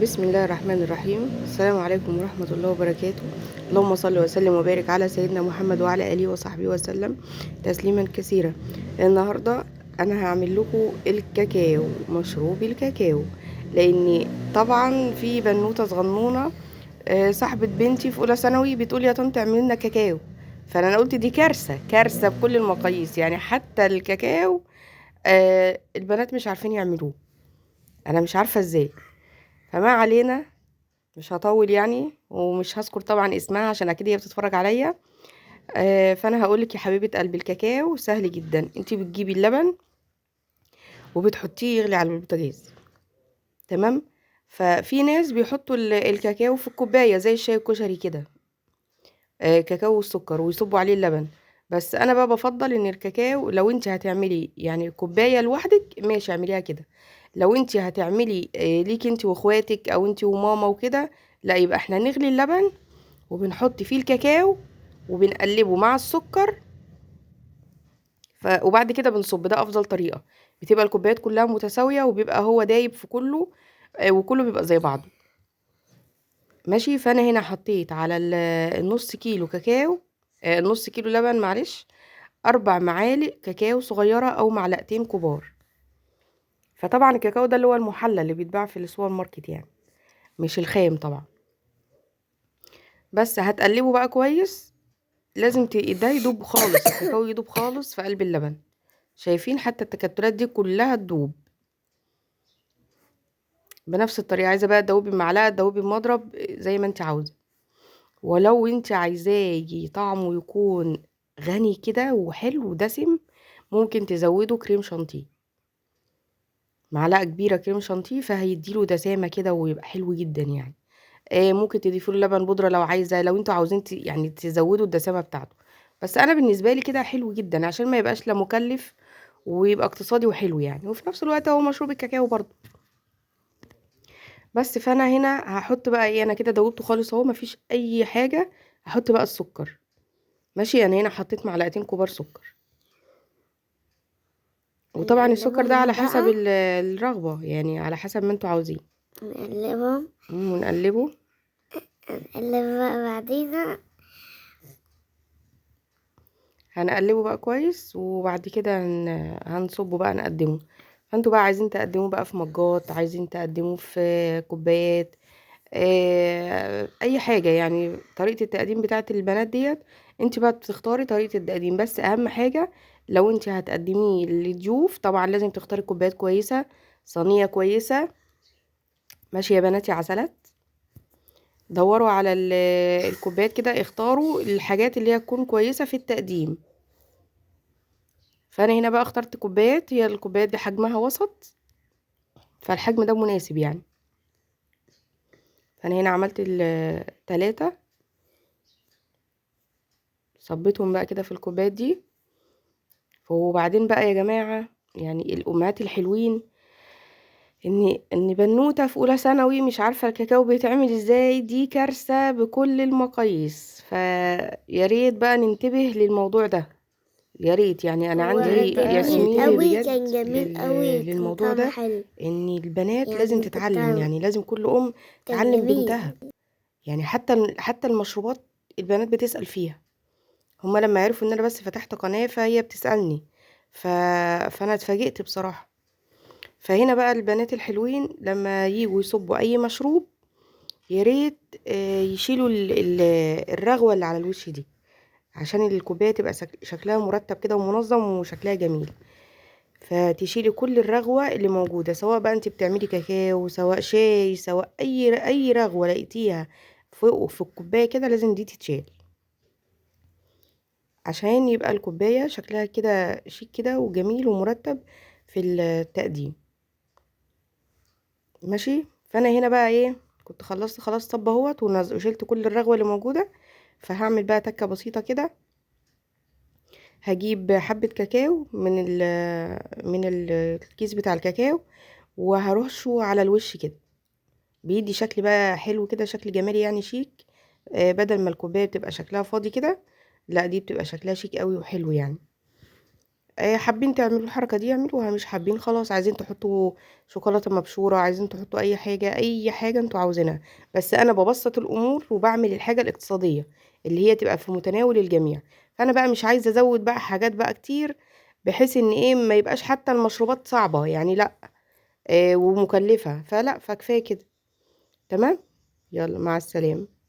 بسم الله الرحمن الرحيم. السلام عليكم ورحمة الله وبركاته. اللهم صل وسلم وبارك على سيدنا محمد وعلى آله وصحبه وسلم تسليما كثيرا. النهاردة أنا هعمل لكم الكاكاو، مشروب الكاكاو، لأن طبعا في بنوتة صغنونة صاحبة بنتي في أولى ثانوي بتقول يا طنط اعملي لنا كاكاو. فأنا قلت دي كارثة كارثة بكل المقاييس، يعني حتى الكاكاو البنات مش عارفين يعملوه. أنا مش عارفة ازاي. فما علينا، مش هطول يعني، ومش هذكر طبعا اسمها عشان اكيد هي بتتفرج عليا. فانا هقولك يا حبيبه قلبي، الكاكاو سهل جدا. انتي بتجيبي اللبن وبتحطيه يغلي على البوتاجاز، تمام. ففي ناس بيحطوا الكاكاو في الكوبايه زي الشاي الكشري كده، كاكاو والسكر ويصبوا عليه اللبن. بس انا بقى بفضل ان الكاكاو لو انت هتعملي يعني كوبايه لوحدك ماشي اعمليها كده. لو انت هتعملي ليكي انت واخواتك او انت وماما وكده، لا يبقى احنا نغلي اللبن وبنحط فيه الكاكاو وبنقلبه مع السكر. وبعد كده بنصب، ده افضل طريقة. بتبقى الكوبايات كلها متساوية وبيبقى هو دايب في كله، وكله بيبقى زي بعضه. ماشي. فانا هنا حطيت على النص كيلو كاكاو، نص كيلو لبن معلش، 4 معالق كاكاو صغيرة او معلقتين كبار. فطبعا الكاكاو ده اللي هو المحلى اللي بيتباع في السوبر ماركت يعني، مش الخام طبعا. بس هتقلبه بقى كويس. لازم ده يدوب خالص، الكاكاو يدوب خالص في قلب اللبن. شايفين حتى التكتلات دي كلها تدوب بنفس الطريقة. عايزة بقى تدوبي بمعلقة، تدوبي بمضرب، زي ما انت عاوزة. ولو انت عايزاه طعمه يكون غني كده وحلو ودسم، ممكن تزودوا كريم شانتيه، معلقة كبيرة كريم شانتيه، فهيديله دسامة كده ويبقى حلو جدا يعني. ممكن تضيفوا له لبن بودرة لو عايزة، لو انتوا عاوزين يعني تزودوا الدسامة بتاعته. بس انا بالنسبة لي كده حلو جدا، عشان ما يبقاش لا مكلف ويبقى اقتصادي وحلو يعني، وفي نفس الوقت هو مشروب الكاكاو برضه. بس فانا هنا هحط بقى ايه، انا كده دوبته خالص اهو، مفيش اي حاجه. هحط بقى السكر. ماشي. انا هنا حطيت معلقتين كبار سكر، وطبعا السكر ده على نقلبهم حسب بقى. الرغبه يعني، على حسب ما انتوا عاوزين. نقلبهم. ونقلبه. نقلب بقى بعدين. هنقلبه بقى كويس، وبعد كده هنصبه بقى نقدمه. فانتوا بقى عايزين تقدموه بقى في مجات، عايزين تقدموه في كوبايات، اي حاجه يعني. طريقه التقديم بتاعه البنات ديت انت بقى بتختاري طريقه التقديم. بس اهم حاجه لو انت هتقدميه للضيوف طبعا لازم تختاري كوبايات كويسه، صينيه كويسه. ماشي يا بناتي عسلات. دوروا على الكوبايات كده، اختاروا الحاجات اللي هي تكون كويسه في التقديم. فانا هنا بقى اخترت كوبايات، هي الكوبايات دي حجمها وسط، فالحجم ده مناسب يعني. فانا هنا عملت ال3، صبيتهم بقى كده في الكوبايات دي. وبعدين بقى يا جماعة، يعني الأمهات الحلوين، إن بنوتة في أولى ثانوي مش عارفة الكاكاو بيتعمل إزاي، دي كارثة بكل المقاييس. فيا ريت بقى ننتبه للموضوع ده. يا ريت يعني، أنا هو عندي جميل ياسمين قوي، بجد كان جميل قوي، كان للموضوع طعمه ده. حلو. إن البنات لازم يعني تتعلم، يعني لازم كل أم كان تعلم جميل. بنتها. يعني حتى المشروبات البنات بتسأل فيها. هما لما عرفوا إن أنا بس فتحت قناة فهي بتسألني. ف... فأنا اتفاجئت بصراحة. فهنا بقى البنات الحلوين لما ييجوا يصبوا اي مشروب، يا ريت يشيلوا الرغوه اللي على الوش دي، عشان الكوبايه تبقى شكلها مرتب كده ومنظم وشكلها جميل. فتشيلي كل الرغوه اللي موجوده، سواء بقى انت بتعملي كاكاو، سواء شاي، سواء اي رغوه لقيتيها فوق في الكوبايه كده، لازم دي تتشال، عشان يبقى الكوبايه شكلها كده شيك كده وجميل ومرتب في التقديم. ماشي. فانا هنا بقى ايه، كنت خلصت خلاص صب اهوت وشلت كل الرغوه اللي موجوده. فهعمل بقى تكه بسيطه كده. هجيب حبه كاكاو من الكيس بتاع الكاكاو، وهرشه على الوش كده، بيدي شكل بقى حلو كده، شكل جمالي يعني شيك. بدل ما الكوبايه بتبقى شكلها فاضي كده، لا دي بتبقى شكلها شيك قوي وحلو يعني. حابين تعملوا الحركة دي اعملوها، مش حابين خلاص. عايزين تحطوا شوكولاتة مبشورة، عايزين تحطوا اي حاجة انتوا عاوزينها. بس انا ببسط الامور وبعمل الحاجة الاقتصادية اللي هي تبقى في متناول الجميع. فانا بقى مش عايزة ازود بقى حاجات بقى كتير، بحيث ان ما يبقاش حتى المشروبات صعبة يعني، لا ومكلفة، فلا، فكفاية كده. تمام. يلا، مع السلامة.